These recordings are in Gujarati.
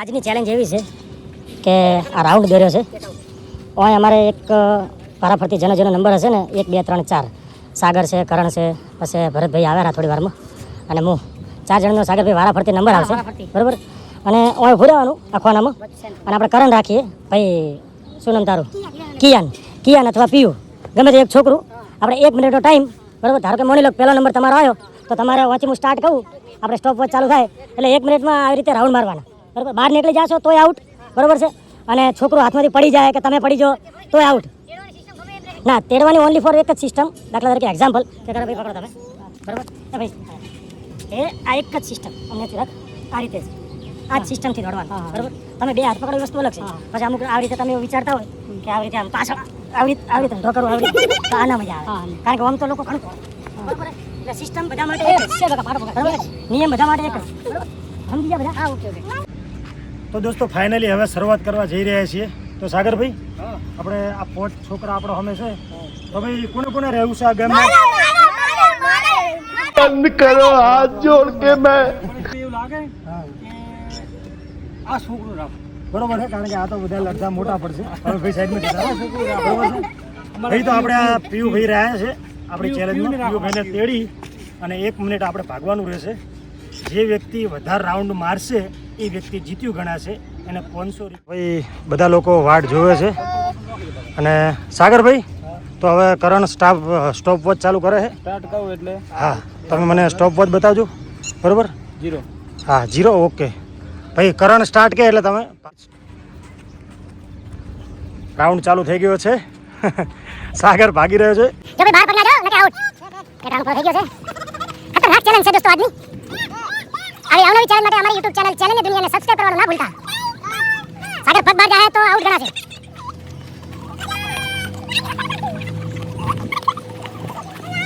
આજની ચેલેન્જ એવી છે કે આ રાઉન્ડ દોર્યો છે અહીં અમારે એક વારાફરતી જેનો જેનો નંબર હશે ને 1 2 3 4 સાગર છે, કરણ છે, પછી ભરતભાઈ આવ્યા થોડી વારમાં અને હું 4 જણનો સાગરભાઈ વારાફરતી નંબર આવશે બરાબર. અને અહીં ભૂરેવાનું આખવાનામાં અને આપણે કરણ રાખીએ ભાઈ શું નામ તારું કિયાન અથવા પીયુ ગમે તે એક છોકરું આપણે 1 મિનિટનો ટાઈમ બરાબર. ધારો કે માની લો પહેલો નંબર તમારો આવ્યો તો તમારે વાંચી હું સ્ટાર્ટ કહું આપણે સ્ટોપ વોચ ચાલુ થાય એટલે 1 મિનિટમાં આવી રીતે રાઉન્ડ મારવાના બરાબર. બહાર નીકળી જશો તોય આઉટ બરાબર છે. અને છોકરો હાથમાંથી પડી જાય કે તમે પડી જાઓ તોય આઉટ. ના તેડવાની ઓનલી ફોર એક જ સિસ્ટમ. દાખલા તરીકે એક્ઝામ્પલ કે કરે ભાઈ પકડો તમે બરાબર એ ભાઈ એ આ એક જ સિસ્ટમ અમને રાખ આ રીતે જ આ જ સિસ્ટમથી દોડવાનું બરાબર. તમે બે હાથ પકડો વસ્તુ અલગ છે. પછી અમુક આવી રીતે તમે એવું વિચારતા હોય કે આવી રીતે આમ પાછળ આવી રીતે ઢો કરું આવી રીતે તો આના મજા આવે કારણ કે આમ તો લોકો ઘણું બરાબર. એટલે સિસ્ટમ બધા માટે એક જ છે બરાબર. નિયમ બધા માટે એક જ બરાબર. સમજી ગયા બધા? હા ઓકે. તો દોસ્તો ફાઇનલી હવે શરૂઆત કરવા જઈ રહ્યા છીએ. તો સાગરભાઈ આપણે આ 5 છોકરા આપણો અમે છે તો ભાઈ કોને કોને રહેવું છે આ ગામમાં? બંધ કરો હાથ જોડ કે મેં એવું લાગે આ છોકરું રાખ બરોબર છે કારણ કે આ તો બધા લડતા મોટા પડશે. હવે ભાઈ સાઈડમાં જતા બરોબર છે. ભાઈ તો આપણે આ પીયુભાઈ રહ્યા છે આપણી ચેલેન્જમાં. પીયુભાઈને તેડી અને 1 મિનિટ આપણે ભાગવાનું રહેશે. જે વ્યક્તિ વધારે રાઉન્ડ મારશે એ વ્યક્તિ જીત્યું ગણાશે. એને 500 ભાઈ બધા લોકો વાટ જોવે છે. અને સાગરભાઈ તો હવે કરણ સ્ટોપ વોચ ચાલુ કરે છે. સ્ટાર્ટ કહું એટલે હા તમે મને સ્ટોપ વોચ બતાવજો બરોબર. 0 હા 0 ઓકે. ભાઈ કરણ સ્ટાર્ટ કે એટલે તમે રાઉન્ડ ચાલુ થઈ ગયો છે. સાગર ભાગી રહ્યો છે. જો ભાઈ બહાર પડી જાઓ નકે આઉટ. કે રાઉન્ડ પૂરો થઈ ગયો છે. ખતરનાક ચેલેન્જ છે દોસ્તો આજની. આવી આવનારી ચેલેન્જ માટે અમારી YouTube ચેનલ ચેલેન્જ દુનિયાને સબસ્ક્રાઇબ કરવાનું ના ભૂલતા. સાગર પગ બહાર જાય તો આઉટ ગણાશે.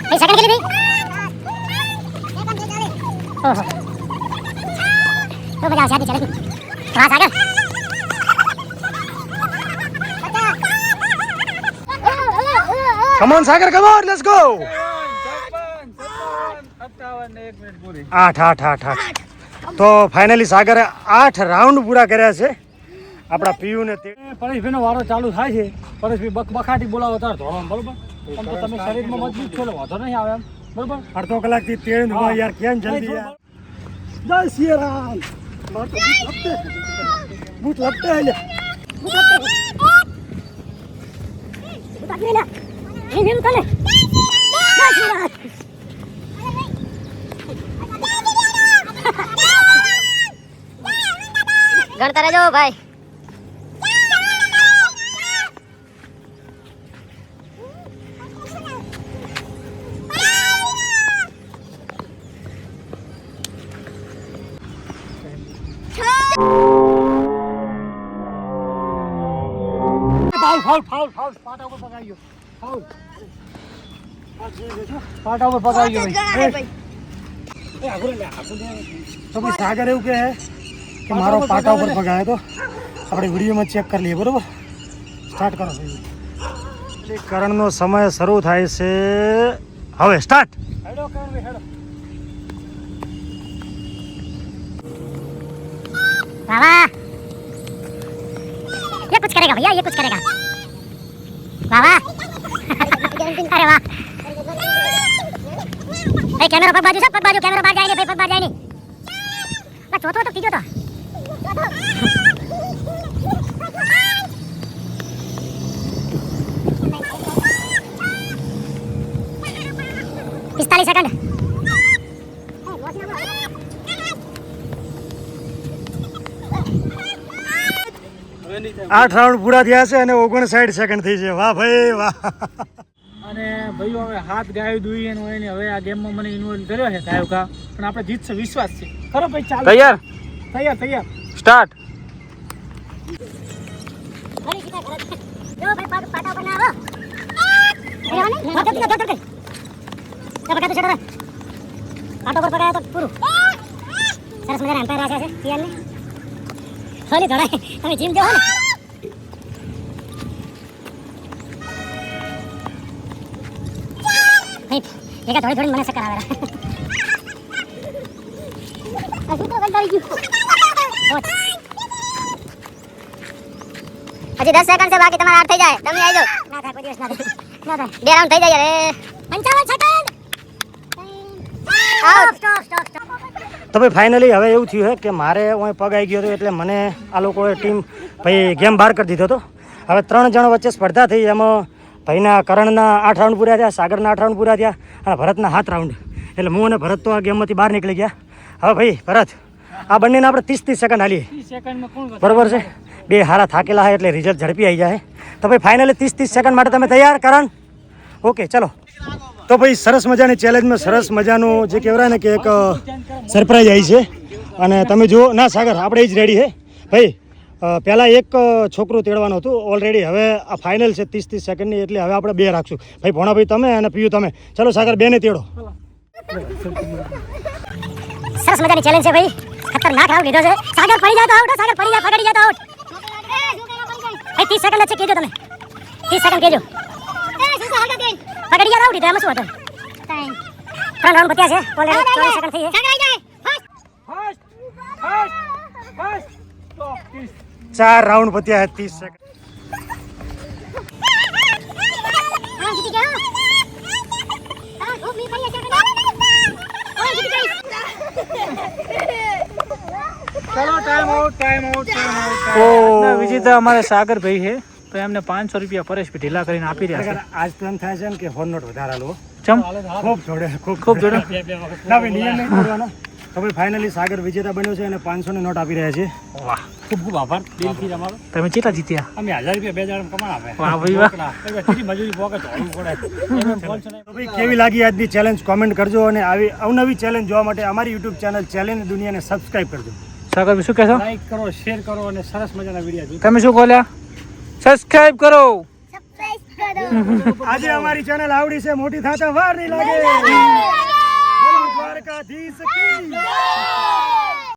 ભાઈ સેકન્ડ કેટલી થઈ? ઓહો તો મજા આવશે આજની ચેલેન્જ. વાહ Sagar come on Sagar come on let's go. 58 1 minute પૂરી. 8 તો ફાઇનલી સાગરે 8 રાઉન્ડ પૂરા કર્યા છે. આપણા પીયુને પરેશભાઈનો વારો ચાલુ થાય છે. પરેશભાઈ બખાટી બોલાવો તાર ધોરણ બરોબર. આમ તો તમે શરીરમાં મજબૂત છો એટલે વાંધો નહીં આવે એમ બરોબર. અડધો કલાકથી તેડ હોય યાર કેમ જલ્દી યાર. જય શ્રી રામ. બૂટ લપટે હે ગણતા રહેજો ભાઈ. ફાઉલ પાટા ઉપર પગાઈ ગયો. ફાઉલ પાટા ઉપર પગાઈ ગયો ભાઈ. તો ભાઈ સાગર એવું કહે કે મારો પાટા ઉપર પગાયો તો આપણે વિડીયોમાં ચેક કરી લઈએ બરોબર. સ્ટાર્ટ કરો ભાઈ. કરણનો સમય શરૂ થાય છે હવે. સ્ટાર્ટ. હેડો કરણ ભાઈ હેડો. वाह ये कुछ करेगा भैया, ये कुछ करेगा. वाह वाह अरे वाह. भाई कैमरा पग बाजू, सब पग बाजू. कैमरा बाहर जाए नहीं भाई, पग बाहर जाए नहीं. बस चौथो तो तीजो तो 45 સેકન્ડ. 8 રાઉન્ડ પૂરા થયા છે અને 59 સેકન્ડ થઈ છે. વાહ ભાઈ વાહ. અને ભાઈઓ હવે હાથ ગાયો દુઈ એનો એને હવે આ ગેમમાં મને ઇન્વોલ્વ કર્યો છે ગાયકા. પણ આપણે જીતશે વિશ્વાસ છે. ખરો ભાઈ ચાલો. તૈયાર સ્ટાર્ટ. જો ભાઈ પાટા ઉપર ના આવો. અરે વાને ધોકે તો પકડ તો છોડો. પાટા ઉપર પકડાય તો પૂરું. સરસ મજાના એમ્પાયર રાખ્યા છે પિયાને. ખાલી ધડાય તમે જીમ જાઓ ને. ભાઈ ભેગા થોડી મને ચક્કર આવે. હજી તો કંટાળી ગયું. હજી 10 સેકન્ડ છે બાકી તમારે 8 થઈ જાય તમે આવી જાઓ ના થાય કોઈ દિવસ ના થાય 2 રાઉન્ડ થઈ જાય રે 55 સેકન્ડ આઉટ સ્ટોપ તો ભાઈ ફાઇનલી હવે એવું થયું છે કે મારે અહીં પગ આવી ગયો હતો એટલે મને આ લોકોએ ટીમ ભાઈ ગેમ બહાર કરી દીધો હતો. હવે 3 જણ વચ્ચે સ્પર્ધા થઈ. એમાં ભાઈના કરણના 8 રાઉન્ડ પૂરા થયા, સાગરના 8 રાઉન્ડ પૂરા થયા અને ભરતના 7 રાઉન્ડ. એટલે હું અને ભરત તો આ ગેમમાંથી બહાર નીકળી ગયા. હવે ભાઈ ભરત, આ બંનેને આપણે 30 સેકન્ડ હાલીએ, 30 સેકન્ડમાં કોણ વધારે? બરોબર છે? બે હારા થાકેલા હોય એટલે રિઝલ્ટ ઝડપી આવી જાય. તો ભાઈ ફાઇનલી 30 સેકન્ડ માટે તમે તૈયાર કરણ? ઓકે ચલો. તો ભાઈ સરસ મજાની ચેલેન્જમાં સરસ મજાનું જે કહેવાય ને કે એક સરપ્રાઈઝ આવી છે. અને તમે જુઓ ના સાગર, આપણે જ રેડી છે ભાઈ. પહેલાં એક છોકરું તેડવાનું હતું ઓલરેડી. હવે આ ફાઇનલ છે 30 સેકન્ડની, એટલે હવે આપણે 2 રાખશું. ભાઈ ભોણાભાઈ તમે અને પીયુ તમે. ચલો સાગર, 2 ને તેડો. સરસ મજાની ચેલેન્જ છે ભાઈ. ખતરનાક રાઉન્ડ લીધો છે. સાગર પડી જાય તો આઉટ, સાગર પડી જાય, પકડી જાય તો આઉટ. ભાઈ 30 સેકન્ડ છે, કહેજો તમે 30 સેકન્ડ કહેજો. પકડી જાય આઉટ. એમાં શું હતું? 3 રાઉન્ડ બત્યા છે ઓલરેડી. 24 સેકન્ડ થઈ છે. Fast fast fast stop 30 4 round પત્યા 30 સેકન્ડ. હા જીતી ગયો હા ખૂબ મી પડી છે ઓય જીતી ગઈ ચલો ટાઈમ આઉટ ઓહ. ના વિજેતા અમારે સાગર ભાઈ છે. તો એમને 500 રૂપિયા પરેશભાઈ ઢીલા કરીને આપી રહ્યા છે. આજ તો એમ થાય છે ને કે હોર નોટ વધારે લો. ચમ ખૂબ જોડે ખૂબ જોડે. ના ભાઈ, નિયમ નહીં તોડવાનો. તો ભાઈ ફાઇનલી સાગર વિજેતા બન્યો છે અને 500 ની નોટ આપી રહ્યા છે. વાહ, ખૂબ ખૂબ આભાર દિલથી તમારો. તમે કેટલા જીત્યા? અમે 1000 રૂપિયા 2 જણા કમાણા આપે. વાહ ભાઈ વાહ. કેટલી મજૂરી પોકે ધોળવું પડે. તો ભાઈ કેવી લાગી આજની ચેલેન્જ કોમેન્ટ કરજો. અને આવી અવનવી ચેલેન્જ જોવા માટે અમારી યુટ્યુબ ચેનલ ચેલેન્જ દુનિયાને સબસ્ક્રાઇબ કરજો. સાગર ભાઈ શું કહેશો? લાઈક કરો, શેર કરો અને સરસ મજાના વિડીયો જોજો. તમે શું બોલ્યા? સબસ્ક્રાઇબ કરો. સબસ્ક્રાઇબ કરો આજે અમારી ચેનલ આવડી છે, મોટી થતા વાર નહીં લાગે. બોલો દ્વારકાધીશ કી.